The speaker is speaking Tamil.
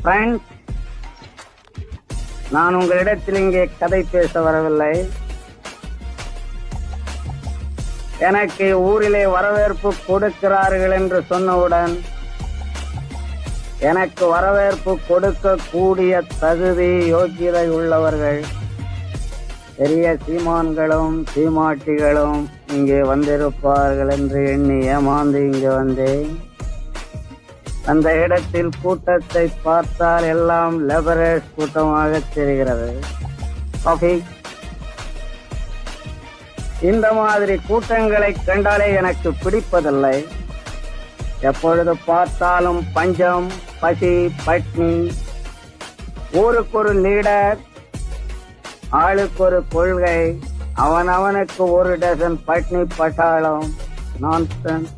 ஃப்ரெண்ட்ஸ், நான் உங்களிடத்தில் இங்கே கதை பேச வரவில்லை. எனக்கு ஊரிலே வரவேற்பு கொடுக்கிறார்கள் என்று சொன்னவுடன் எனக்கு வரவேற்பு கொடுக்கக்கூடிய தகுதி யோக்கியதை உள்ளவர்கள் பெரிய சீமான்களும் சீமாட்டிகளும் இங்கே வந்திருப்பார்கள் என்று எண்ணி ஏமாந்து இங்கே வந்தேன். அந்த இடத்தில் கூட்டத்தை பார்த்தால் எல்லாம் லெபரேஜ் கூட்டமாக தெரிகிறது. இந்த மாதிரி கூட்டங்களை கண்டாலே எனக்கு பிடிப்பதில்லை. எப்பொழுது பார்த்தாலும் பஞ்சம், பசி, பட்னி, ஊருக்கு ஒரு லீடர், ஆளுக்கு ஒரு கொள்கை, அவனுக்கு ஒரு டசன் பட்னி பட்டாளம். நான்சென்ஸ்.